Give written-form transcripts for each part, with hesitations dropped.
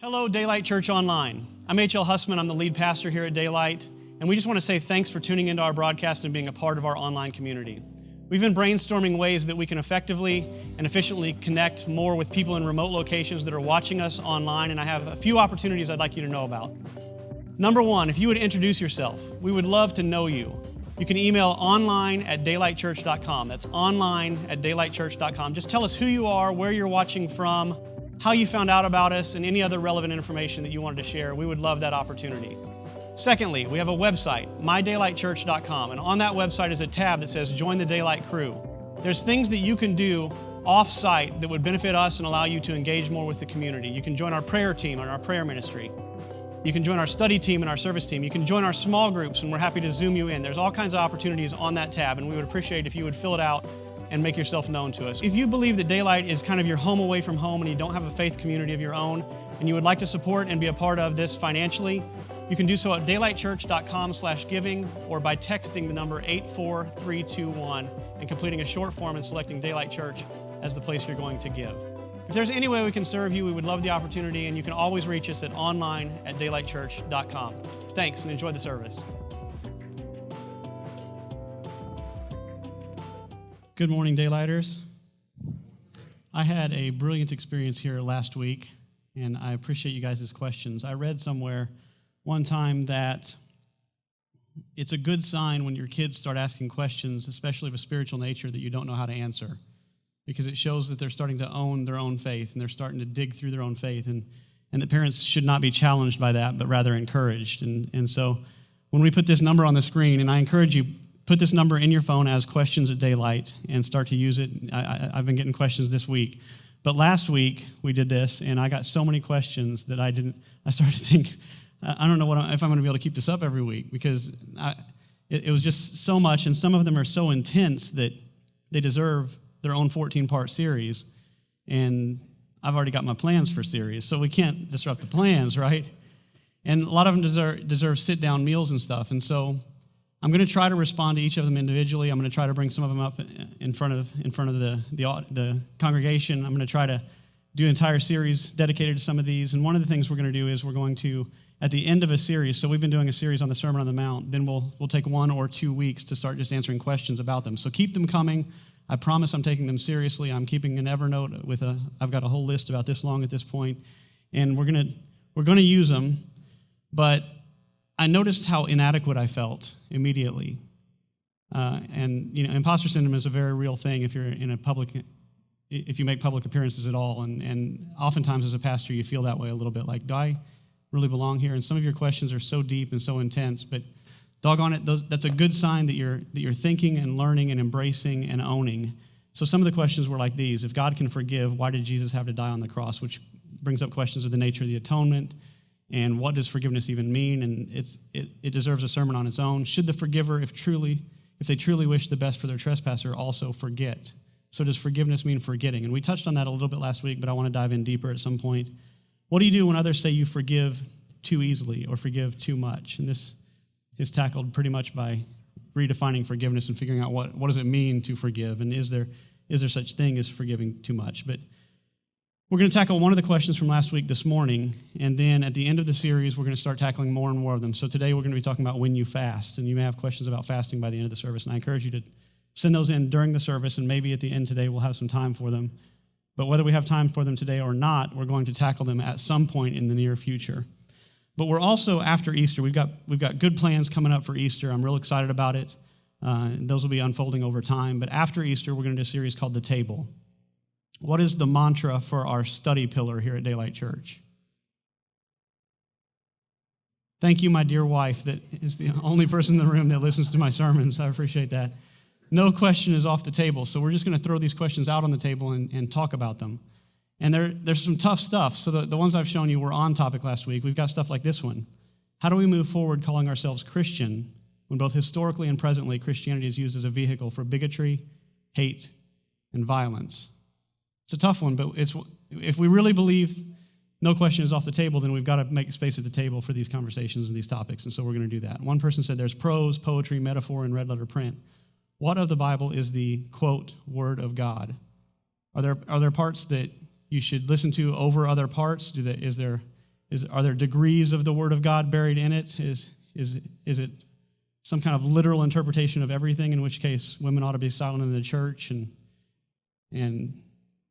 Hello, Daylight Church Online. I'm H.L. Hussman. I'm the lead pastor here at Daylight, and we just want to say thanks for tuning into our broadcast and being a part of our online community. We've been brainstorming ways that we can effectively and efficiently connect more with people in remote locations that are watching us online, and I have a few opportunities I'd like you to know about. Number one, if you would introduce yourself, we would love to know you. You can email online@daylightchurch.com. That's online@daylightchurch.com. Just tell us who you are, where you're watching from, how you found out about us, and any other relevant information that you wanted to share. We would love that opportunity. Secondly, we have a website, mydaylightchurch.com, and on that website is a tab that says Join the Daylight Crew. There's things that you can do off-site that would benefit us and allow you to engage more with the community. You can join our prayer team and our prayer ministry. You can join our study team and our service team. You can join our small groups, and we're happy to Zoom you in. There's all kinds of opportunities on that tab, and we would appreciate if you would fill it out and make yourself known to us. If you believe that Daylight is kind of your home away from home and you don't have a faith community of your own, and you would like to support and be a part of this financially, you can do so at daylightchurch.com/giving or by texting the number 84321 and completing a short form and selecting Daylight Church as the place you're going to give. If there's any way we can serve you, we would love the opportunity, and you can always reach us at online@daylightchurch.com. Thanks, and enjoy the service. Good morning, Daylighters. I had a brilliant experience here last week, and I appreciate you guys' questions. I read somewhere one time that it's a good sign when your kids start asking questions, especially of a spiritual nature, that you don't know how to answer, because it shows that they're starting to own their own faith, and they're starting to dig through their own faith, and the parents should not be challenged by that, but rather encouraged. And so when we put this number on the screen, and I encourage you, put this number in your phone as Questions at Daylight and start to use it. I've been getting questions this week. But last week, we did this, and I got so many questions that I started to think, I don't know if I'm going to be able to keep this up every week, because it was just so much, and some of them are so intense that they deserve their own 14-part series, and I've already got my plans for series, so we can't disrupt the plans, right? And a lot of them deserve sit-down meals and stuff, and so I'm going to try to respond to each of them individually. I'm going to try to bring some of them up in front of the congregation. I'm going to try to do an entire series dedicated to some of these. And one of the things we're going to do is we're going to, at the end of a series, so we've been doing a series on the Sermon on the Mount, then we'll take 1 or 2 weeks to start just answering questions about them. So keep them coming. I promise I'm taking them seriously. I'm keeping an Evernote I've got a whole list about this long at this point, and we're going to use them, but I noticed how inadequate I felt immediately. And imposter syndrome is a very real thing if you're if you make public appearances at all. And oftentimes as a pastor, you feel that way a little bit, like, do I really belong here? And some of your questions are so deep and so intense, but doggone it, that's a good sign that you're thinking and learning and embracing and owning. So some of the questions were like these: if God can forgive, why did Jesus have to die on the cross? Which brings up questions of the nature of the atonement. And what does forgiveness even mean? And it deserves a sermon on its own. Should the forgiver, if they truly wish the best for their trespasser, also forget? So does forgiveness mean forgetting? And we touched on that a little bit last week, but I want to dive in deeper at some point. What do you do when others say you forgive too easily or forgive too much? And this is tackled pretty much by redefining forgiveness and figuring out what does it mean to forgive, and is there such thing as forgiving too much? But we're going to tackle one of the questions from last week this morning, and then at the end of the series, we're going to start tackling more and more of them. So today we're going to be talking about when you fast, and you may have questions about fasting by the end of the service, and I encourage you to send those in during the service, and maybe at the end today we'll have some time for them. But whether we have time for them today or not, we're going to tackle them at some point in the near future. But we're also, after Easter, we've got good plans coming up for Easter. I'm real excited about it. Those will be unfolding over time. But after Easter, we're going to do a series called The Table. What is the mantra for our study pillar here at Daylight Church? Thank you, my dear wife, that is the only person in the room that listens to my sermons. I appreciate that. No question is off the table, so we're just going to throw these questions out on the table and talk about them. And there's some tough stuff. So the ones I've shown you were on topic last week. We've got stuff like this one. How do we move forward calling ourselves Christian when both historically and presently Christianity is used as a vehicle for bigotry, hate, and violence? It's a tough one, but if we really believe no question is off the table, then we've got to make space at the table for these conversations and these topics, and so we're going to do that. One person said there's prose, poetry, metaphor, and red letter print. What of the Bible is the, quote, Word of God? Are there parts that you should listen to over other parts? Is there Are there degrees of the Word of God buried in it? Is it some kind of literal interpretation of everything, in which case women ought to be silent in the church, and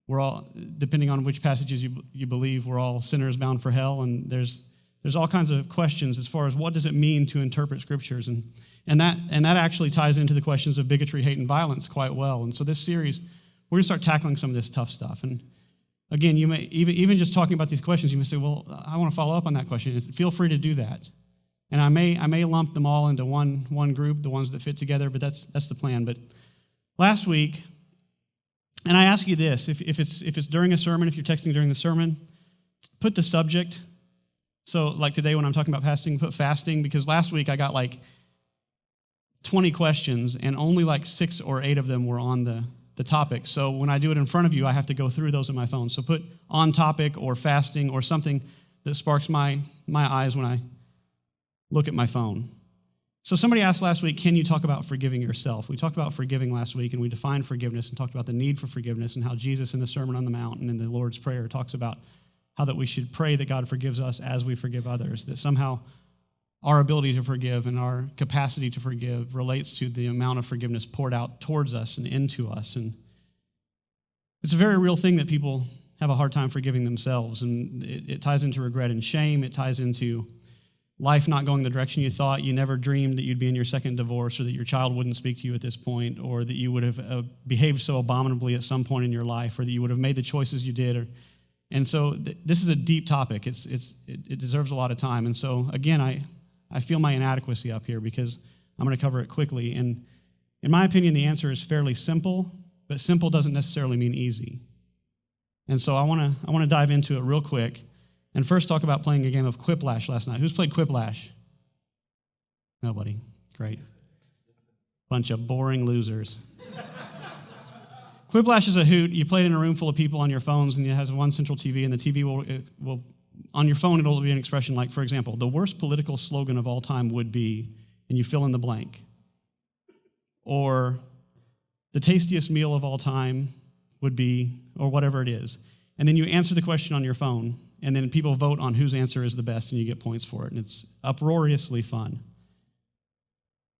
we're all, depending on which passages you believe, we're all sinners bound for hell, and there's all kinds of questions as far as what does it mean to interpret scriptures, and that actually ties into the questions of bigotry, hate, and violence quite well. And so this series, we're going to start tackling some of this tough stuff. And again, you may even just talking about these questions, you may say, well, I want to follow up on that question. Feel free to do that. And I may lump them all into one group, the ones that fit together, but that's the plan. But last week, and I ask you this, if it's during a sermon, if you're texting during the sermon, put the subject. So like today when I'm talking about fasting, put fasting, because last week I got like 20 questions and only like 6 or 8 of them were on the topic. So when I do it in front of you, I have to go through those on my phone. So put on topic or fasting or something that sparks my eyes when I look at my phone. So somebody asked last week, can you talk about forgiving yourself? We talked about forgiving last week, and we defined forgiveness and talked about the need for forgiveness and how Jesus in the Sermon on the Mount and in the Lord's Prayer talks about how that we should pray that God forgives us as we forgive others, that somehow our ability to forgive and our capacity to forgive relates to the amount of forgiveness poured out towards us and into us. And it's a very real thing that people have a hard time forgiving themselves, and it ties into regret and shame. It ties into life not going the direction you thought. You never dreamed that you'd be in your second divorce, or that your child wouldn't speak to you at this point, or that you would have behaved so abominably at some point in your life, or that you would have made the choices you did. And so this is a deep topic. It deserves a lot of time. And so, again, I feel my inadequacy up here because I'm going to cover it quickly. And in my opinion, the answer is fairly simple, but simple doesn't necessarily mean easy. And so I want to dive into it real quick. And first talk about playing a game of Quiplash last night. Who's played Quiplash? Nobody. Great. Bunch of boring losers. Quiplash is a hoot. You play it in a room full of people on your phones, and it has one central TV, and the TV will on your phone, it'll be an expression like, for example, the worst political slogan of all time would be, and you fill in the blank. Or the tastiest meal of all time would be, or whatever it is. And then you answer the question on your phone, and then people vote on whose answer is the best, and you get points for it. And it's uproariously fun.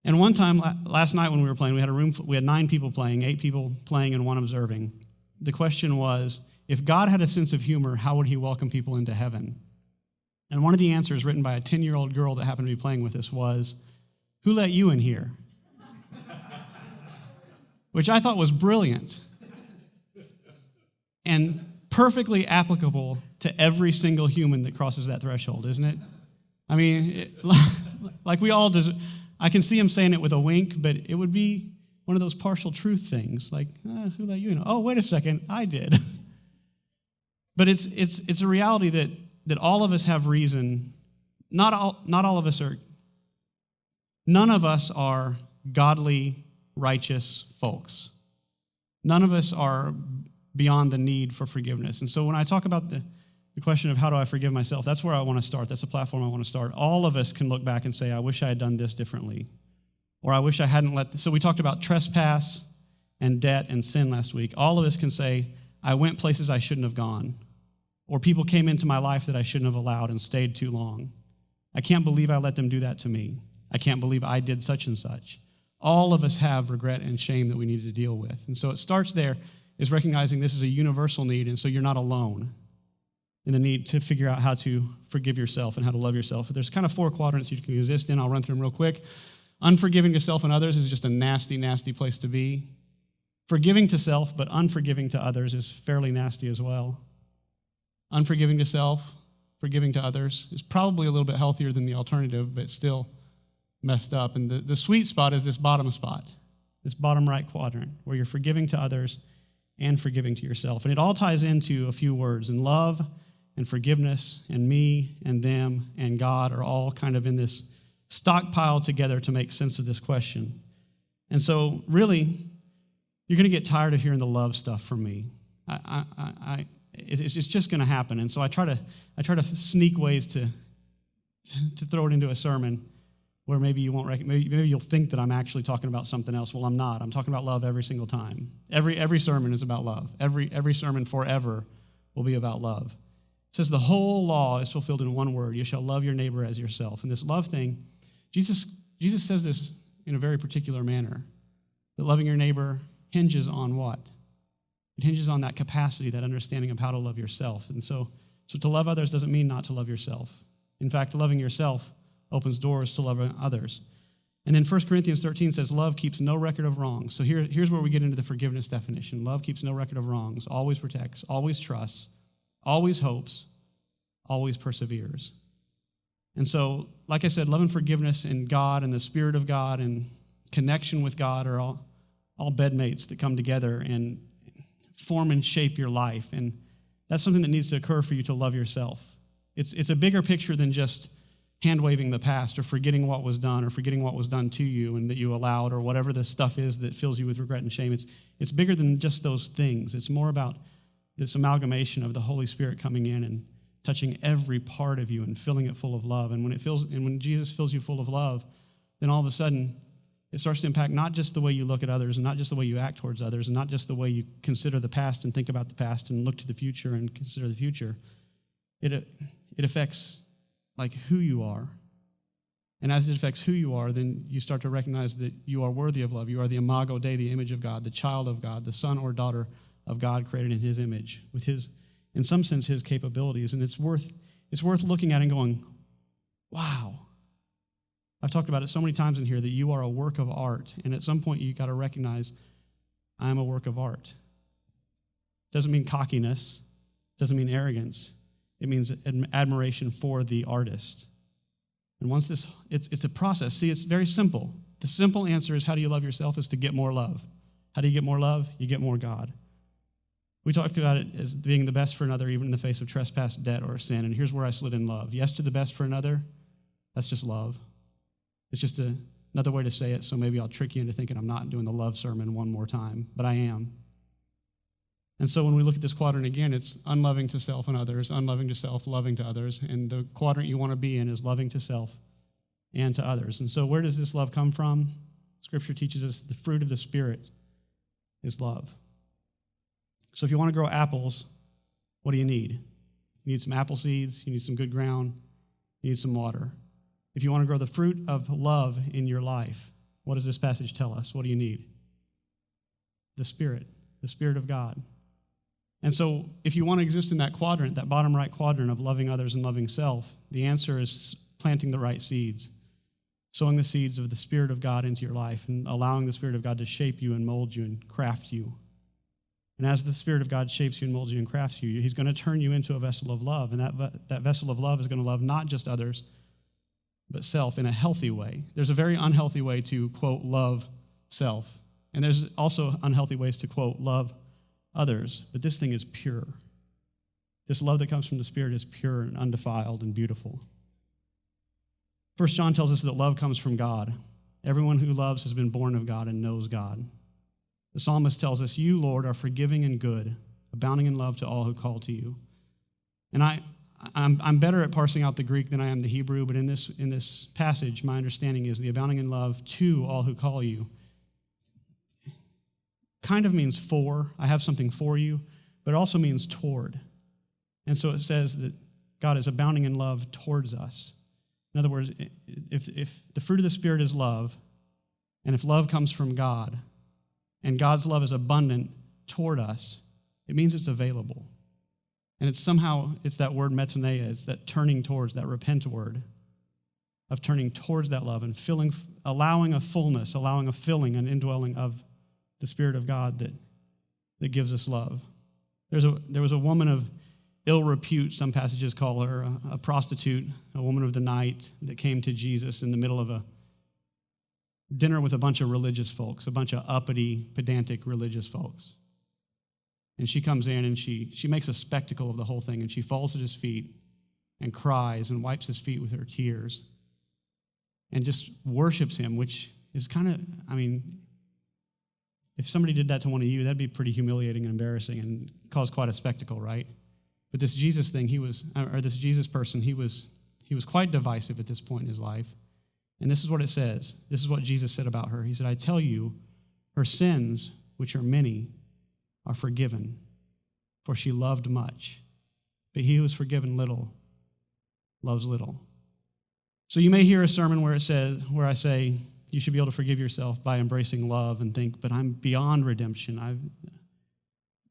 And one time, last night when we were playing, we had 9 people playing, 8 people playing and 1 observing. The question was, if God had a sense of humor, how would he welcome people into heaven? And one of the answers written by a 10-year-old girl that happened to be playing with us was, who let you in here? Which I thought was brilliant and perfectly applicable to every single human that crosses that threshold, isn't it? I mean, like we all deserve. I can see him saying it with a wink, but it would be one of those partial truth things, like, who let you in? Oh, wait a second, I did. But it's a reality that all of us have reason. Not all of us are. None of us are godly, righteous folks. None of us are beyond the need for forgiveness. And so when I talk about the question of how do I forgive myself, that's where I want to start. That's the platform I want to start. All of us can look back and say, I wish I had done this differently. Or I wish I hadn't so we talked about trespass and debt and sin last week. All of us can say, I went places I shouldn't have gone. Or people came into my life that I shouldn't have allowed and stayed too long. I can't believe I let them do that to me. I can't believe I did such and such. All of us have regret and shame that we need to deal with. And so it starts there, is recognizing this is a universal need, and so you're not alone in the need to figure out how to forgive yourself and how to love yourself. But there's kind of 4 quadrants you can exist in. I'll run through them real quick. Unforgiving to self and others is just a nasty, nasty place to be. Forgiving to self, but unforgiving to others is fairly nasty as well. Unforgiving to self, forgiving to others is probably a little bit healthier than the alternative, but still messed up. And the sweet spot is this bottom spot, this bottom right quadrant, where you're forgiving to others and forgiving to yourself. And it all ties into a few words. And love and forgiveness and me and them and God are all kind of in this stockpile together to make sense of this question. And so really, you're going to get tired of hearing the love stuff from me. It's just going to happen. And so I try to sneak ways to throw it into a sermon where maybe you won't maybe you'll think that I'm actually talking about something else. Well, I'm not. I'm talking about love every single time. Every sermon is about love. Every sermon forever will be about love. It says the whole law is fulfilled in one word. You shall love your neighbor as yourself. And this love thing, Jesus says this in a very particular manner, that loving your neighbor hinges on what? It hinges on that capacity, that understanding of how to love yourself. And so to love others doesn't mean not to love yourself. In fact, loving yourself opens doors to loving others. And then 1 Corinthians 13 says, love keeps no record of wrongs. So here's where we get into the forgiveness definition. Love keeps no record of wrongs, always protects, always trusts, always hopes, always perseveres. And so, like I said, love and forgiveness and God and the Spirit of God and connection with God are all bedmates that come together and form and shape your life. And that's something that needs to occur for you to love yourself. It's a bigger picture than just hand-waving the past or forgetting what was done or forgetting what was done to you and that you allowed or whatever the stuff is that fills you with regret and shame. It's bigger than just those things. It's more about this amalgamation of the Holy Spirit coming in and touching every part of you and filling it full of love. And when Jesus fills you full of love, then all of a sudden it starts to impact not just the way you look at others and not just the way you act towards others and not just the way you consider the past and think about the past and look to the future and consider the future. It affects like who you are. And as it affects who you are, then you start to recognize that you are worthy of love. You are the imago Dei, the image of God, the child of God, the son or daughter of God created in his image with his, in some sense, his capabilities. And it's worth looking at and going, wow. I've talked about it so many times in here that you are a work of art. And at some point you got to recognize I'm a work of art. Doesn't mean cockiness, doesn't mean arrogance. It means admiration for the artist. And once it's a process. See, it's very simple. The simple answer is how do you love yourself is to get more love. How do you get more love? You get more God. We talked about it as being the best for another, even in the face of trespass, debt, or sin. And here's where I slid in love. Yes to the best for another, that's just love. It's just another way to say it, so maybe I'll trick you into thinking I'm not doing the love sermon one more time, but I am. And so when we look at this quadrant again, it's unloving to self and others, unloving to self, loving to others. And the quadrant you want to be in is loving to self and to others. And so where does this love come from? Scripture teaches us the fruit of the Spirit is love. So if you want to grow apples, what do you need? You need some apple seeds, you need some good ground, you need some water. If you want to grow the fruit of love in your life, what does this passage tell us? What do you need? The Spirit of God. And so if you want to exist in that quadrant, that bottom right quadrant of loving others and loving self, the answer is planting the right seeds, sowing the seeds of the Spirit of God into your life and allowing the Spirit of God to shape you and mold you and craft you. And as the Spirit of God shapes you and molds you and crafts you, he's going to turn you into a vessel of love. And that vessel of love is going to love not just others, but self in a healthy way. There's a very unhealthy way to, quote, love self. And there's also unhealthy ways to, quote, love others, but this thing is pure. This love that comes from the Spirit is pure and undefiled and beautiful. 1 John tells us that love comes from God. Everyone who loves has been born of God and knows God. The psalmist tells us, you, Lord, are forgiving and good, abounding in love to all who call to you. And I'm better at parsing out the Greek than I am the Hebrew, but in this passage, my understanding is the abounding in love to all who call you kind of means for. I have something for you, but it also means toward. And so it says that God is abounding in love towards us. In other words, if the fruit of the Spirit is love, and if love comes from God, and God's love is abundant toward us, it means it's available. And it's that word metanoia, it's that turning towards, that repent word of turning towards that love and allowing a fullness, allowing a filling, an indwelling of the Spirit of God that gives us love. There was a woman of ill repute, some passages call her a prostitute, a woman of the night that came to Jesus in the middle of a dinner with a bunch of religious folks, a bunch of uppity, pedantic religious folks. And she comes in and she makes a spectacle of the whole thing, and she falls at his feet and cries and wipes his feet with her tears and just worships him, which is kind of, if somebody did that to one of you, that'd be pretty humiliating and embarrassing and cause quite a spectacle, right? But this Jesus thing, this Jesus person, he was quite divisive at this point in his life. And this is what it says. This is what Jesus said about her. He said, I tell you, her sins, which are many, are forgiven, for she loved much. but he who is forgiven little loves little. So you may hear a sermon where I say you should be able to forgive yourself by embracing love and think, but I'm beyond redemption.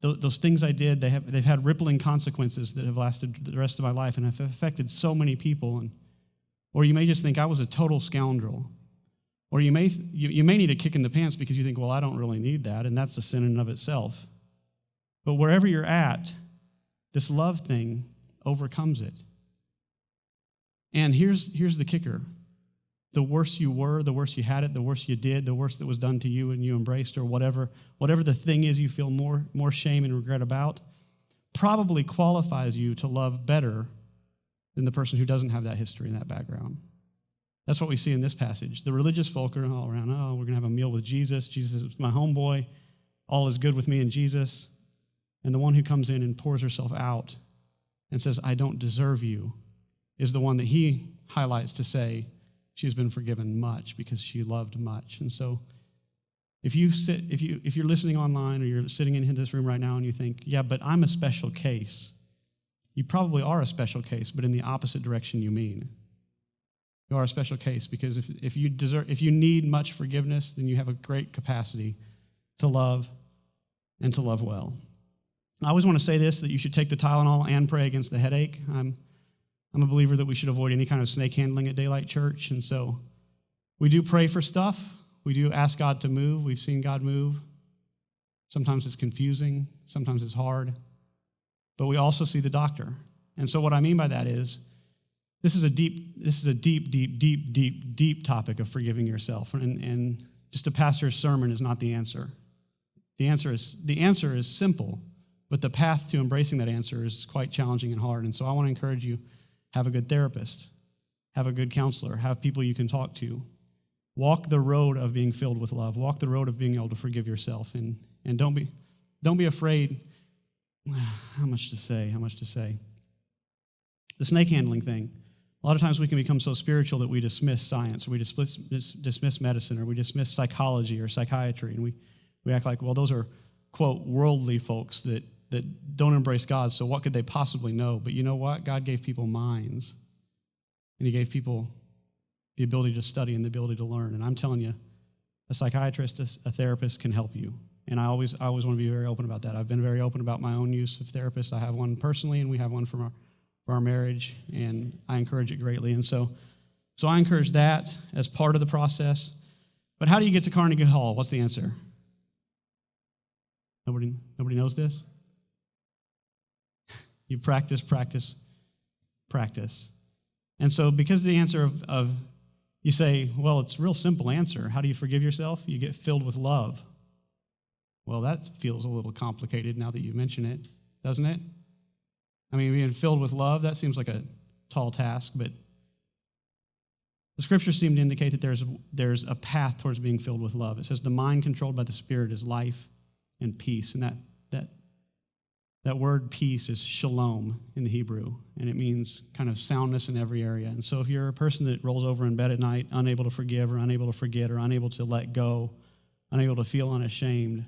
Those things I did, they've had rippling consequences that have lasted the rest of my life and have affected so many people. Or you may just think I was a total scoundrel. Or you may need a kick in the pants because you think, well, I don't really need that, and that's a sin in and of itself. But wherever you're at, this love thing overcomes it. And here's the kicker. The worse you were, the worse you had it, the worse you did, the worse that was done to you and you embraced, or whatever the thing is you feel more shame and regret about, probably qualifies you to love better than the person who doesn't have that history and that background. That's what we see in this passage. The religious folk are all around, we're going to have a meal with Jesus. Jesus is my homeboy. All is good with me and Jesus. And the one who comes in and pours herself out and says, I don't deserve you, is the one that he highlights to say, she has been forgiven much because she loved much. And so if you're listening online or you're sitting in this room right now and you think, yeah, but I'm a special case, you probably are a special case, but in the opposite direction you mean. You are a special case because if you need much forgiveness, then you have a great capacity to love and to love well. I always want to say this, that you should take the Tylenol and pray against the headache. I'm a believer that we should avoid any kind of snake handling at Daylight Church, and so we do pray for stuff. We do ask God to move. We've seen God move. Sometimes it's confusing. Sometimes it's hard. But we also see the doctor. And so what I mean by that is this is a deep topic of forgiving yourself, and just a pastor's sermon is not the answer. The answer is simple, but the path to embracing that answer is quite challenging and hard. And so I want to encourage you, have a good therapist, have a good counselor, have people you can talk to. Walk the road of being filled with love. Walk the road of being able to forgive yourself. And don't be afraid. How much to say? The snake handling thing. A lot of times we can become so spiritual that we dismiss science, or we dismiss medicine, or we dismiss psychology or psychiatry, and we act like, well, those are, quote, worldly folks that don't embrace God, so what could they possibly know? But you know what? God gave people minds, and he gave people the ability to study and the ability to learn. And I'm telling you, a psychiatrist, a therapist can help you. And I always want to be very open about that. I've been very open about my own use of therapists. I have one personally, and we have one for our marriage, and I encourage it greatly. And so I encourage that as part of the process. But how do you get to Carnegie Hall? What's the answer? Nobody knows this? You practice. And so because the answer of you say, well, it's a real simple answer. How do you forgive yourself? You get filled with love. Well, that feels a little complicated now that you mention it, doesn't it? I mean, being filled with love, that seems like a tall task, but the scriptures seem to indicate that there's a path towards being filled with love. It says the mind controlled by the Spirit is life and peace, and that word peace is shalom in the Hebrew, and it means kind of soundness in every area. And so if you're a person that rolls over in bed at night, unable to forgive or unable to forget or unable to let go, unable to feel unashamed,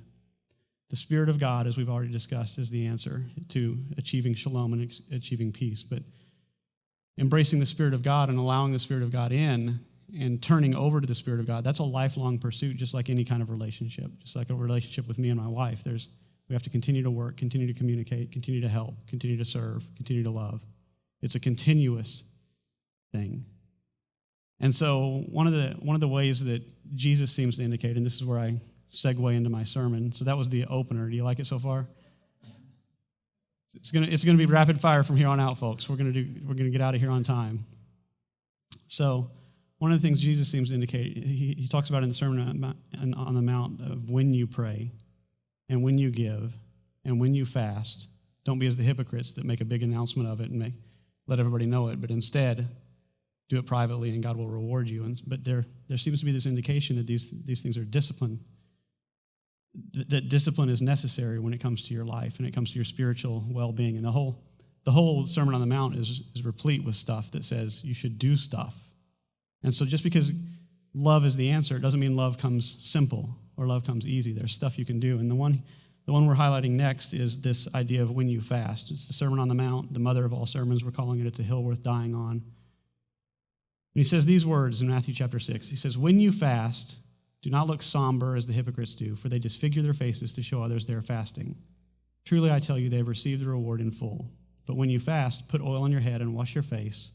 the Spirit of God, as we've already discussed, is the answer to achieving shalom and achieving peace. But embracing the Spirit of God and allowing the Spirit of God in and turning over to the Spirit of God, that's a lifelong pursuit, just like any kind of relationship, just like a relationship with me and my wife. We have to continue to work, continue to communicate, continue to help, continue to serve, continue to love. It's a continuous thing. And so one of the ways that Jesus seems to indicate, and this is where I segue into my sermon. So that was the opener. Do you like it so far? It's gonna be rapid fire from here on out, folks. We're gonna get out of here on time. So one of the things Jesus seems to indicate, he talks about in the Sermon on the Mount of when you pray, and when you give, and when you fast. Don't be as the hypocrites that make a big announcement of it and let everybody know it, but instead do it privately, and God will reward you. But there seems to be this indication that these things are discipline. That discipline is necessary when it comes to your life and it comes to your spiritual well-being. And the whole Sermon on the Mount is replete with stuff that says you should do stuff. And so just because love is the answer, it doesn't mean love comes simple or love comes easy. There's stuff you can do. And the one The one we're highlighting next is this idea of when you fast. It's the Sermon on the Mount, the mother of all sermons, we're calling it. It's a hill worth dying on. And he says these words in Matthew chapter 6. He says, when you fast, do not look somber as the hypocrites do, for they disfigure their faces to show others they are fasting. Truly, I tell you, they have received the reward in full. But when you fast, put oil on your head and wash your face,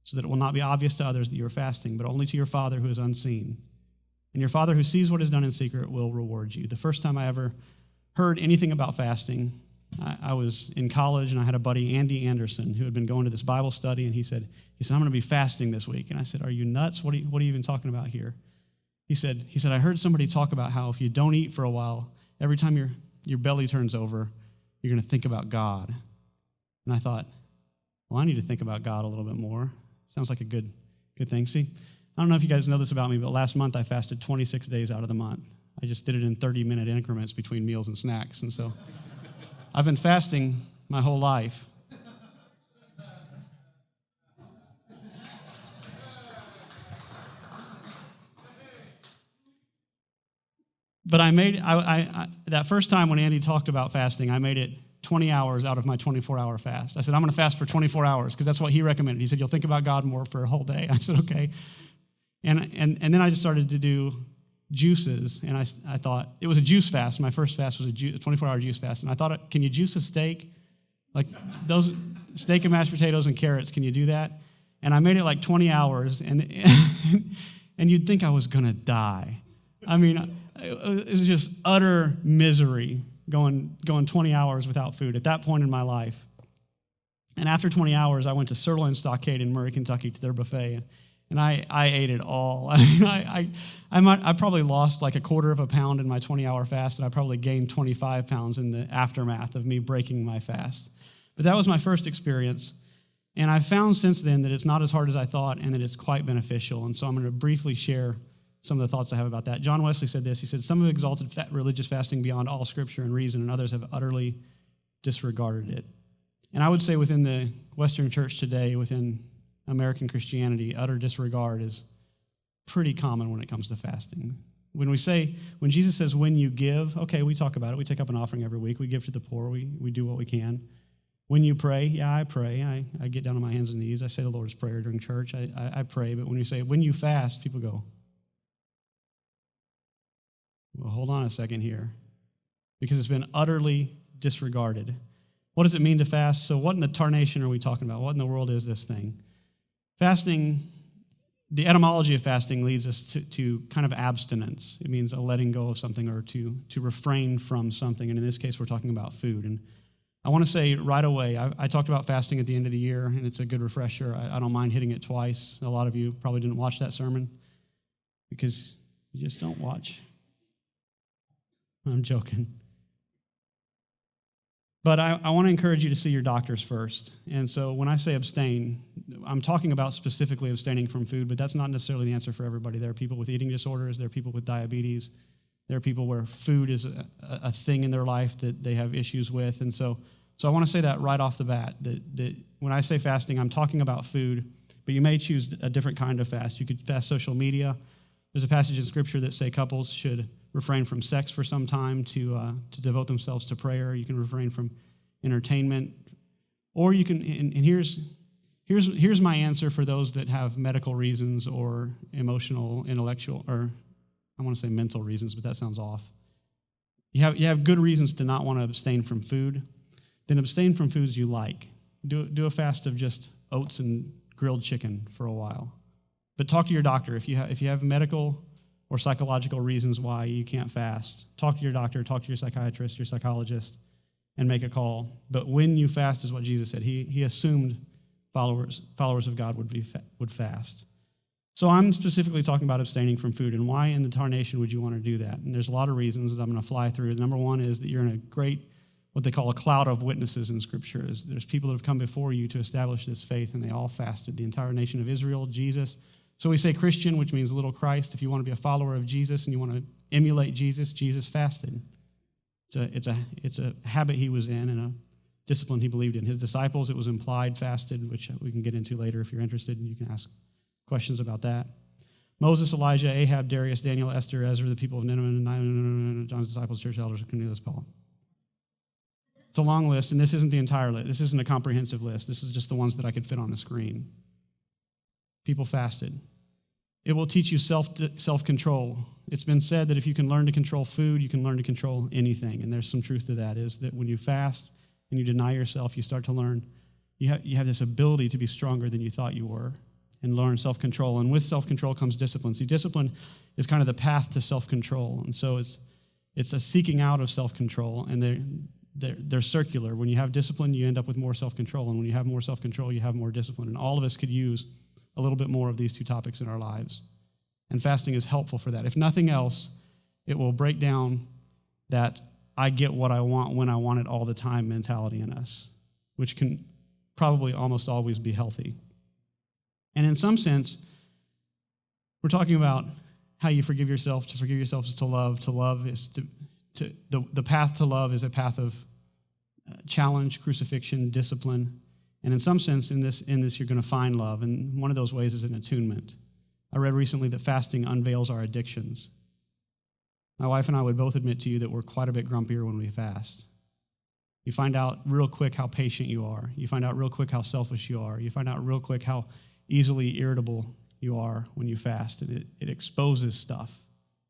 so that it will not be obvious to others that you are fasting, but only to your Father who is unseen. And your Father who sees what is done in secret will reward you. The first time I ever heard anything about fasting, I was in college, and I had a buddy, Andy Anderson, who had been going to this Bible study, and he said, I'm going to be fasting this week. And I said, are you nuts? What are you even talking about here? He said, I heard somebody talk about how if you don't eat for a while, every time your belly turns over, you're going to think about God. And I thought, well, I need to think about God a little bit more. Sounds like a good thing. See, I don't know if you guys know this about me, but last month I fasted 26 days out of the month. I just did it in 30-minute increments between meals and snacks. And so I've been fasting my whole life. But I made that first time when Andy talked about fasting, I made it 20 hours out of my 24-hour fast. I said, I'm going to fast for 24 hours because that's what he recommended. He said, you'll think about God more for a whole day. I said, okay. And then I just started to do juices, and I thought, it was a juice fast. My first fast was a 24-hour juice fast, and I thought, can you juice a steak? Like those steak and mashed potatoes and carrots, can you do that? And I made it like 20 hours, and you'd think I was going to die. I mean, it was just utter misery going 20 hours without food at that point in my life. And after 20 hours, I went to Sirloin Stockade in Murray, Kentucky to their buffet, and I ate it all. I mean, I probably lost like a quarter of a pound in my 20-hour fast, and I probably gained 25 pounds in the aftermath of me breaking my fast. But that was my first experience, and I've found since then that it's not as hard as I thought and that it's quite beneficial, and so I'm going to briefly share some of the thoughts I have about that. John Wesley said this. He said, some have exalted religious fasting beyond all scripture and reason, and others have utterly disregarded it. And I would say within the Western church today, within American Christianity, utter disregard is pretty common when it comes to fasting. When Jesus says, when you give, okay, we talk about it. We take up an offering every week. We give to the poor. We do what we can. When you pray, yeah, I pray. I get down on my hands and knees. I say the Lord's Prayer during church. I pray. But when you say, when you fast, people go, well, hold on a second here, because it's been utterly disregarded. What does it mean to fast? So what in the tarnation are we talking about? What in the world is this thing? Fasting, the etymology of fasting leads us to kind of abstinence. It means a letting go of something or to refrain from something. And in this case, we're talking about food. And I want to say right away, I talked about fasting at the end of the year, and it's a good refresher. I don't mind hitting it twice. A lot of you probably didn't watch that sermon because you just don't watch. I'm joking. But I want to encourage you to see your doctors first. And so when I say abstain, I'm talking about specifically abstaining from food, but that's not necessarily the answer for everybody. There are people with eating disorders. There are people with diabetes. There are people where food is a thing in their life that they have issues with. And so I want to say that right off the bat, that when I say fasting, I'm talking about food, but you may choose a different kind of fast. You could fast social media. There's a passage in Scripture that say couples should refrain from sex for some time to devote themselves to prayer. You can refrain from entertainment, or you can. And here's my answer for those that have medical reasons or emotional, intellectual, or I want to say mental reasons, but that sounds off. You have good reasons to not want to abstain from food. Then abstain from foods you like. Do a fast of just oats and grilled chicken for a while. But talk to your doctor if you have medical or psychological reasons why you can't fast. Talk to your doctor, talk to your psychiatrist, your psychologist, and make a call. But when you fast is what Jesus said. He assumed followers of God would fast. So I'm specifically talking about abstaining from food, and why in the tarnation would you want to do that? And there's a lot of reasons that I'm going to fly through. Number one is that you're in a great, what they call a cloud of witnesses in Scripture. There's people that have come before you to establish this faith, and they all fasted. The entire nation of Israel, Jesus. So we say Christian, which means little Christ. If you want to be a follower of Jesus and you want to emulate Jesus, Jesus fasted. It's a habit he was in and a discipline he believed in. His disciples, it was implied, fasted, which we can get into later if you're interested, and you can ask questions about that. Moses, Elijah, Ahab, Darius, Daniel, Esther, Ezra, the people of Nineveh, John's disciples, church elders, Cornelius, Paul. It's a long list, and this isn't the entire list. This isn't a comprehensive list. This is just the ones that I could fit on a screen. People fasted. It will teach you self-control. It's been said that if you can learn to control food, you can learn to control anything. And there's some truth to that, is that when you fast and you deny yourself, you start to learn. You have this ability to be stronger than you thought you were and learn self-control. And with self-control comes discipline. See, discipline is kind of the path to self-control. And so it's a seeking out of self-control, and they're circular. When you have discipline, you end up with more self-control. And when you have more self-control, you have more discipline. And all of us could use a little bit more of these two topics in our lives. And fasting is helpful for that. If nothing else, it will break down that I get what I want when I want it all the time mentality in us, which can probably almost always be healthy. And in some sense, we're talking about how you forgive yourself. To forgive yourself is to love. To love is the path to love is a path of challenge, crucifixion, discipline. And in some sense, in this, you're going to find love. And one of those ways is an attunement. I read recently that fasting unveils our addictions. My wife and I would both admit to you that we're quite a bit grumpier when we fast. You find out real quick how patient you are. You find out real quick how selfish you are. You find out real quick how easily irritable you are when you fast. And it exposes stuff.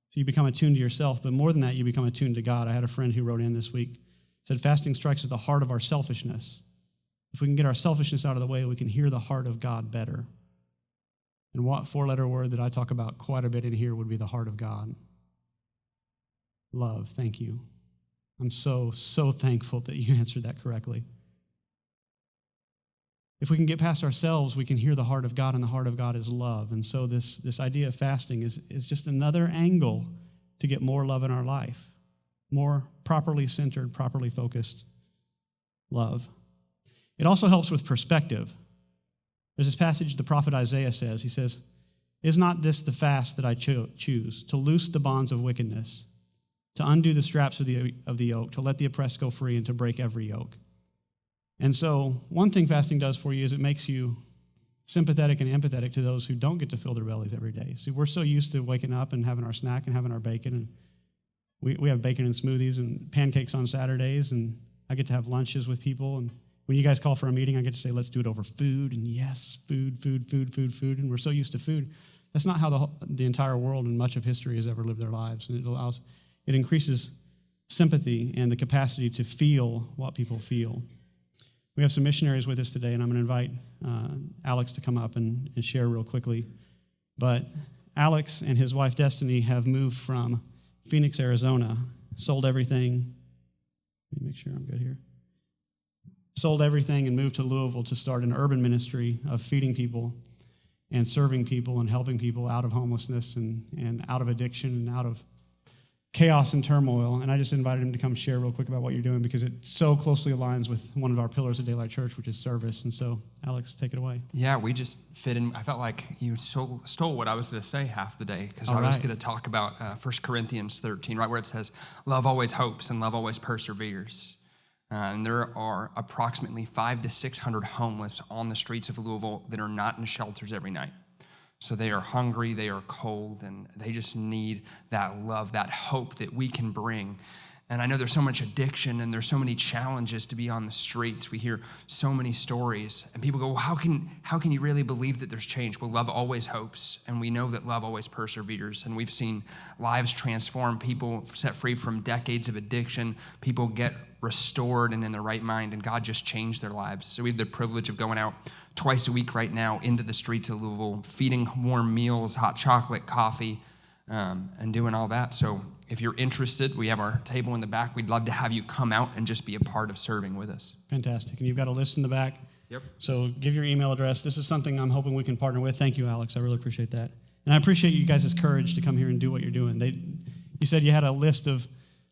So you become attuned to yourself. But more than that, you become attuned to God. I had a friend who wrote in this week, said fasting strikes at the heart of our selfishness. If we can get our selfishness out of the way, we can hear the heart of God better. And what four-letter word that I talk about quite a bit in here would be the heart of God. Love. Thank you. I'm so thankful that you answered that correctly. If we can get past ourselves, we can hear the heart of God, and the heart of God is love. And so this idea of fasting is just another angle to get more love in our life, more properly centered, properly focused love. It also helps with perspective. There's this passage the prophet Isaiah says. He says, "Is not this the fast that I choose, to loose the bonds of wickedness, to undo the straps of the yoke, to let the oppressed go free, and to break every yoke?" And so one thing fasting does for you is it makes you sympathetic and empathetic to those who don't get to fill their bellies every day. See, we're so used to waking up and having our snack and having our bacon. And we have bacon and smoothies and pancakes on Saturdays, and I get to have lunches with people. And when you guys call for a meeting, I get to say, let's do it over food. And yes, food. And we're so used to food. That's not how the entire world and much of history has ever lived their lives. And it increases sympathy and the capacity to feel what people feel. We have some missionaries with us today, and I'm going to invite Alex to come up and share real quickly. But Alex and his wife, Destiny, have moved from Phoenix, Arizona, sold everything. Let me make sure I'm good here. Sold everything and moved to Louisville to start an urban ministry of feeding people and serving people and helping people out of homelessness and out of addiction and out of chaos and turmoil. And I just invited him to come share real quick about what you're doing, because it so closely aligns with one of our pillars of Daylight Church, which is service. And so, Alex, take it away. Yeah, we just fit in. I felt like you stole what I was going to say half the day, because I was going to talk about 1 Corinthians 13, right where it says, love always hopes and love always perseveres. And there are approximately 500 to 600 homeless on the streets of Louisville that are not in shelters every night. So they are hungry, they are cold, and they just need that love, that hope that we can bring. And I know there's so much addiction and there's so many challenges to be on the streets. We hear so many stories, and people go, well, how can you really believe that there's change? Well, love always hopes, and we know that love always perseveres. And we've seen lives transform, people set free from decades of addiction, people get restored and in their right mind, and God just changed their lives. So we have the privilege of going out twice a week right now into the streets of Louisville, feeding warm meals, hot chocolate, coffee, and doing all that. So if you're interested, we have our table in the back. We'd love to have you come out and just be a part of serving with us. Fantastic. And you've got a list in the back. Yep. So give your email address. This is something I'm hoping we can partner with. Thank you, Alex. I really appreciate that. And I appreciate you guys' courage to come here and do what you're doing. You said you had a list of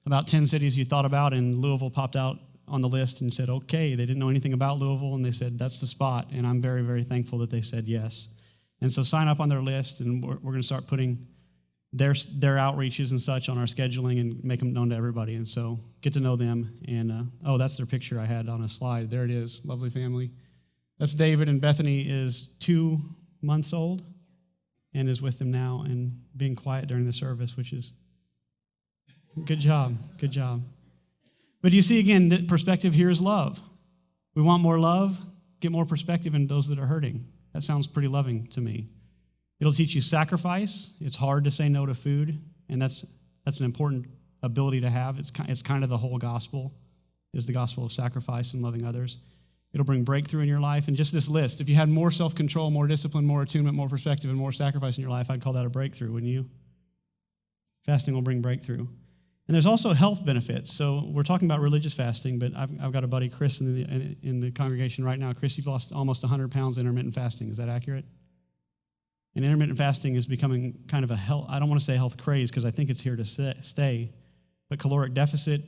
about 10 cities you thought about, and Louisville popped out on the list and said, okay. They didn't know anything about Louisville, and they said, that's the spot. And I'm very, very thankful that they said yes. And so sign up on their list, and we're going to start putting their outreaches and such on our scheduling and make them known to everybody. And so get to know them. And, that's their picture I had on a slide. There it is. Lovely family. That's David, and Bethany is 2 months old and is with them now and being quiet during the service, which is good job. Good job. But you see, again, the perspective here is love. We want more love, get more perspective in those that are hurting. That sounds pretty loving to me. It'll teach you sacrifice. It's hard to say no to food, and that's an important ability to have. It's kind of the whole gospel, is the gospel of sacrifice and loving others. It'll bring breakthrough in your life. And just this list, if you had more self-control, more discipline, more attunement, more perspective, and more sacrifice in your life, I'd call that a breakthrough, wouldn't you? Fasting will bring breakthrough. And there's also health benefits. So we're talking about religious fasting, but I've got a buddy, Chris, in the congregation right now. Chris, you've lost almost 100 pounds intermittent fasting. Is that accurate? And intermittent fasting is becoming kind of a health, I don't want to say health craze because I think it's here to stay, but caloric deficit,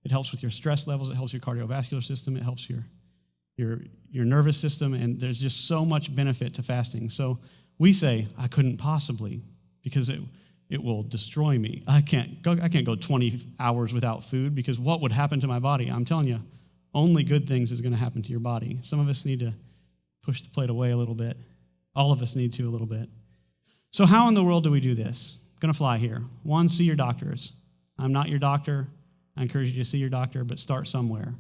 it helps with your stress levels, it helps your cardiovascular system, it helps your nervous system, and there's just so much benefit to fasting. So we say, I couldn't possibly, because it will destroy me. I can't go 20 hours without food because what would happen to my body? I'm telling you, only good things is going to happen to your body. Some of us need to push the plate away a little bit. All of us need to a little bit. So how in the world do we do this? It's going to fly here. One, see your doctors. I'm not your doctor. I encourage you to see your doctor, but start somewhere.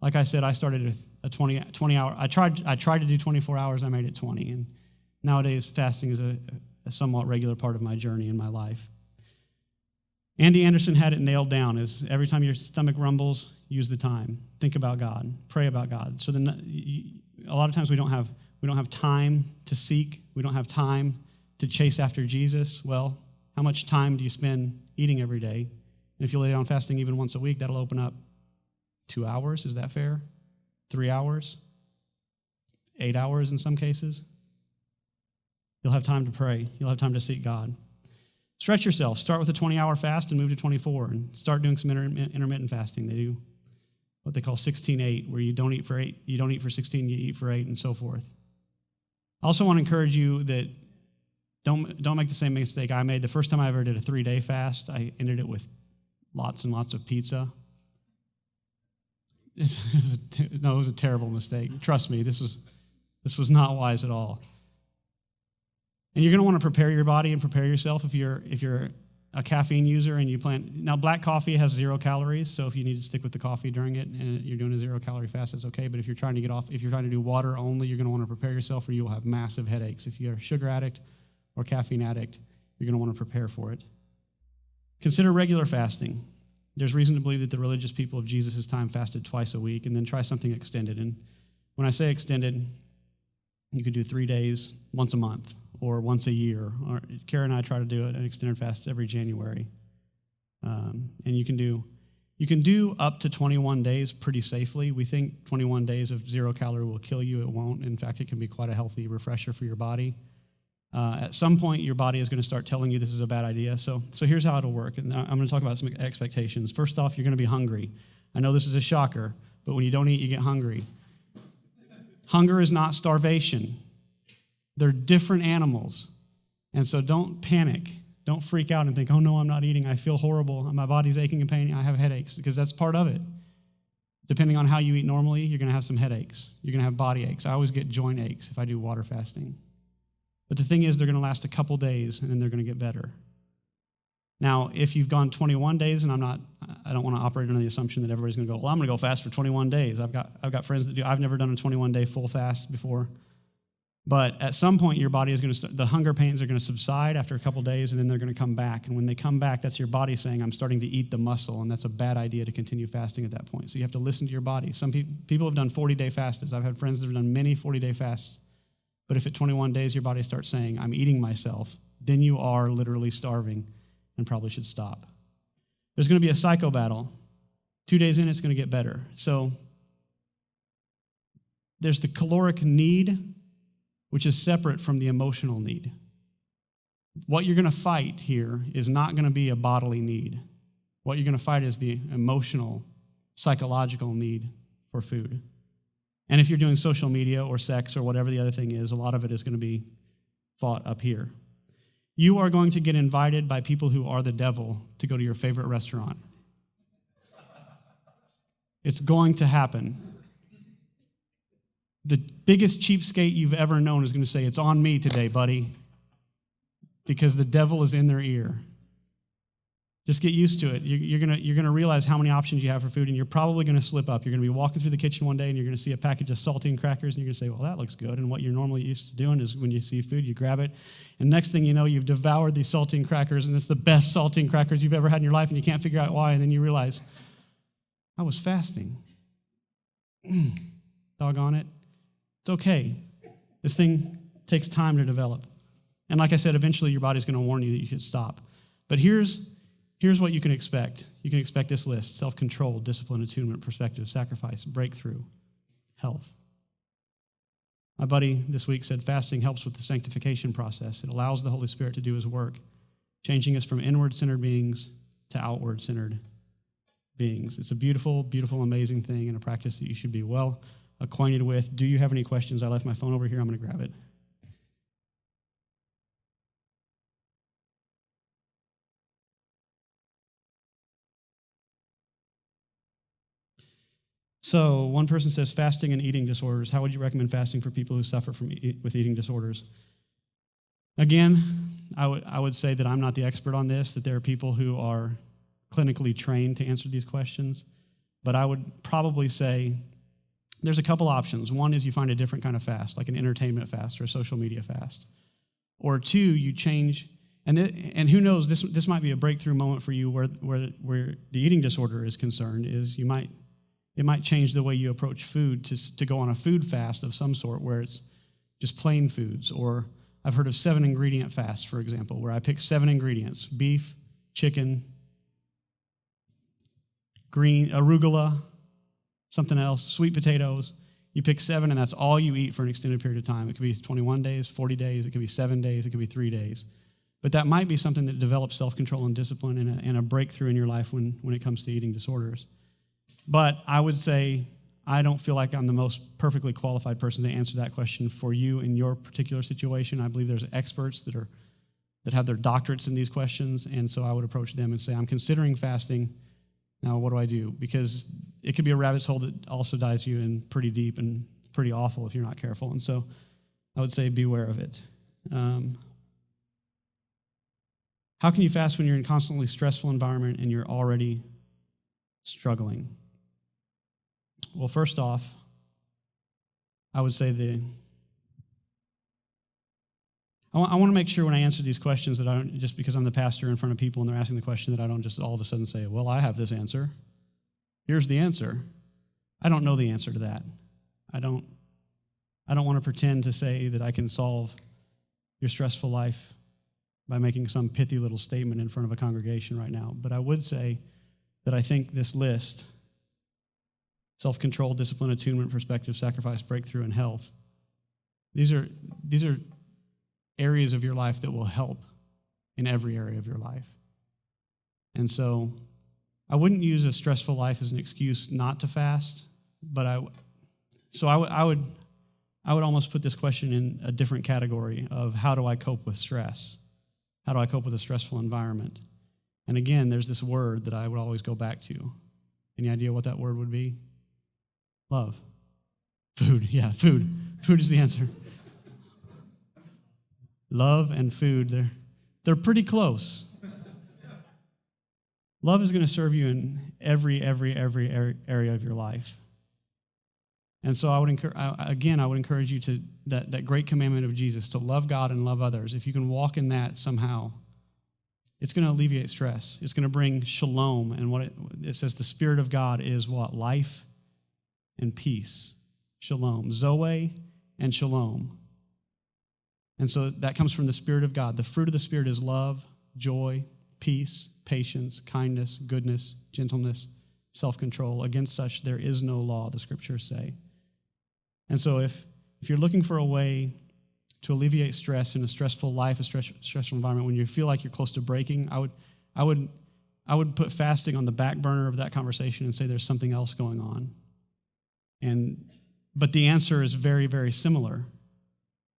Like I said, I started a 20 hour. I tried to do 24 hours. I made it 20. And nowadays, fasting is a somewhat regular part of my journey in my life. Andy Anderson had it nailed down as every time your stomach rumbles, use the time. Think about God. Pray about God. So then a lot of times we don't have time to seek. We don't have time to chase after Jesus. Well, how much time do you spend eating every day? And if you lay down fasting even once a week, that'll open up 2 hours. Is that fair? 3 hours? 8 hours in some cases? You'll have time to pray. You'll have time to seek God. Stretch yourself. Start with a 20-hour fast and move to 24 and start doing some intermittent fasting. They do what they call 16-8, where you don't eat for 8, you don't eat for 16, you eat for 8, and so forth. I also want to encourage you that don't make the same mistake I made. The first time I ever did a 3-day fast, I ended it with lots and lots of pizza. It was a terrible mistake. Trust me, this was not wise at all. And you're going to want to prepare your body and prepare yourself if you're a caffeine user and you plan. Now, black coffee has 0 calories, so if you need to stick with the coffee during it and you're doing a 0-calorie fast, that's okay. But if you're trying to do water only, you're going to want to prepare yourself or you will have massive headaches. If you're a sugar addict or caffeine addict, you're going to want to prepare for it. Consider regular fasting. There's reason to believe that the religious people of Jesus' time fasted twice a week, and then try something extended. And when I say extended, you could do 3 days once a month or once a year. Or Kara and I try to do an extended fast every January. And you can do up to 21 days pretty safely. We think 21 days of 0 calorie will kill you. It won't. In fact, it can be quite a healthy refresher for your body. At some point, your body is going to start telling you this is a bad idea. So here's how it'll work. And I'm going to talk about some expectations. First off, you're going to be hungry. I know this is a shocker, but when you don't eat, you get hungry. Hunger is not starvation. They're different animals. And so don't panic. Don't freak out and think, oh no, I'm not eating. I feel horrible. My body's aching and paining. I have headaches, because that's part of it. Depending on how you eat normally, you're going to have some headaches. You're going to have body aches. I always get joint aches if I do water fasting. But the thing is, they're going to last a couple days, and then they're going to get better. Now, if you've gone 21 days, and I don't want to operate under the assumption that everybody's going to go, well, I'm going to go fast for 21 days. I've got friends that do. I've never done a 21-day full fast before. But at some point, your body is going to start, the hunger pains are going to subside after a couple days, and then they're going to come back. And when they come back, that's your body saying, I'm starting to eat the muscle, and that's a bad idea to continue fasting at that point. So you have to listen to your body. Some people have done 40-day fasts. I've had friends that have done many 40-day fasts. But if at 21 days your body starts saying, I'm eating myself, then you are literally starving and probably should stop. There's going to be a psycho battle. 2 days in, it's going to get better. So there's the caloric need, which is separate from the emotional need. What you're going to fight here is not going to be a bodily need. What you're going to fight is the emotional, psychological need for food. And if you're doing social media or sex or whatever the other thing is, a lot of it is going to be fought up here. You are going to get invited by people who are the devil to go to your favorite restaurant. It's going to happen. The biggest cheapskate you've ever known is going to say, it's on me today, buddy, because the devil is in their ear. Just get used to it. You're gonna realize how many options you have for food, and you're probably gonna slip up. You're gonna be walking through the kitchen one day, and you're gonna see a package of saltine crackers, and you're gonna say, well, that looks good. And what you're normally used to doing is when you see food, you grab it, and next thing you know, you've devoured these saltine crackers, and it's the best saltine crackers you've ever had in your life, and you can't figure out why, and then you realize, I was fasting. Doggone it. It's okay. This thing takes time to develop. And like I said, eventually your body's gonna warn you that you should stop. But here's what you can expect. You can expect this list: self-control, discipline, attunement, perspective, sacrifice, breakthrough, health. My buddy this week said fasting helps with the sanctification process. It allows the Holy Spirit to do his work, changing us from inward-centered beings to outward-centered beings. It's a beautiful, beautiful, amazing thing and a practice that you should be well acquainted with. Do you have any questions? I left my phone over here. I'm going to grab it. So one person says fasting and eating disorders. How would you recommend fasting for people who suffer with eating disorders? Again, I would say that I'm not the expert on this, that there are people who are clinically trained to answer these questions. But I would probably say there's a couple options. One is you find a different kind of fast, like an entertainment fast or a social media fast. Or two, you change, and who knows, this might be a breakthrough moment for you where the eating disorder is concerned, is it might change the way you approach food to go on a food fast of some sort where it's just plain foods. Or I've heard of 7-ingredient fasts, for example, where I pick 7 ingredients: beef, chicken, green, arugula, something else, sweet potatoes. You pick 7, and that's all you eat for an extended period of time. It could be 21 days, 40 days, it could be 7 days, it could be 3 days. But that might be something that develops self-control and discipline and a breakthrough in your life when it comes to eating disorders. But I would say I don't feel like I'm the most perfectly qualified person to answer that question for you in your particular situation. I believe there's experts that have their doctorates in these questions, and so I would approach them and say, I'm considering fasting. Now, what do I do? Because it could be a rabbit's hole that also dives you in pretty deep and pretty awful if you're not careful. And so I would say beware of it. How can you fast when you're in a constantly stressful environment and you're already struggling? Well, first off, I would say I want to make sure when I answer these questions that I don't, just because I'm the pastor in front of people and they're asking the question, that I don't just all of a sudden say, well, I have this answer. Here's the answer. I don't know the answer to that. I don't want to pretend to say that I can solve your stressful life by making some pithy little statement in front of a congregation right now. But I would say that I think this list: self-control, discipline, attunement, perspective, sacrifice, breakthrough, and health, these are areas of your life that will help in every area of your life. And so I wouldn't use a stressful life as an excuse not to fast, but I would almost put this question in a different category of how do I cope with stress? How do I cope with a stressful environment? And again, there's this word that I would always go back to. Any idea what that word would be? Love. Food. Yeah, food. Food is the answer. Love and food, they're pretty close. Love is going to serve you in every area of your life. And so I would encourage you to that great commandment of Jesus, to love God and love others. If you can walk in that somehow, it's going to alleviate stress. It's going to bring shalom. And what it says, the Spirit of God is what? Life and peace. Shalom. Zoe and shalom. And so that comes from the Spirit of God. The fruit of the Spirit is love, joy, peace, patience, kindness, goodness, gentleness, self-control. Against such there is no law, the Scriptures say. And so if you're looking for a way to alleviate stress in a stressful life, a stressful environment, when you feel like you're close to breaking, I would put fasting on the back burner of that conversation and say there's something else going on. But the answer is very, very similar.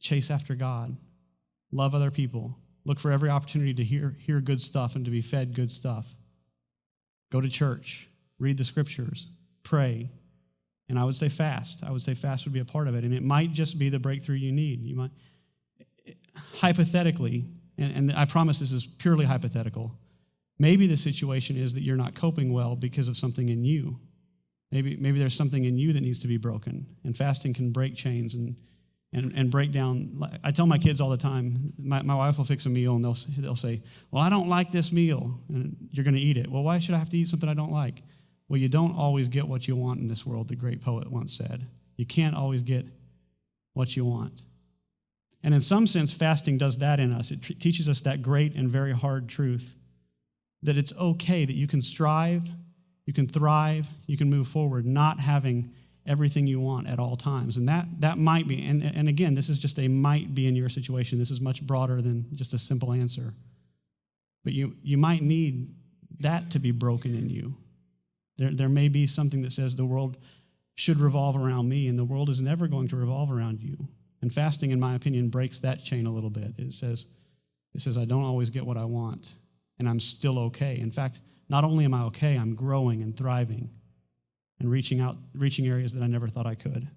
Chase after God. Love other people. Look for every opportunity to hear good stuff and to be fed good stuff. Go to church. Read the Scriptures. Pray. And I would say fast. I would say fast would be a part of it. And it might just be the breakthrough you need. You might, hypothetically, and I promise this is purely hypothetical, Maybe the situation is that you're not coping well because of something in you. Maybe there's something in you that needs to be broken, and fasting can break chains and break down. I tell my kids all the time, my wife will fix a meal, and they'll say, well, I don't like this meal, and you're going to eat it. Well, why should I have to eat something I don't like? Well, you don't always get what you want in this world, the great poet once said. You can't always get what you want. And in some sense, fasting does that in us. It teaches us that great and very hard truth, that it's okay that you can strive, you can thrive, you can move forward, not having everything you want at all times. And that might be, and again, this is just a might be in your situation. This is much broader than just a simple answer. But you might need that to be broken in you. There may be something that says the world should revolve around me, and the world is never going to revolve around you. And fasting, in my opinion, breaks that chain a little bit. It says I don't always get what I want, and I'm still okay. In fact, not only am I okay, I'm growing and thriving and reaching areas that I never thought I could.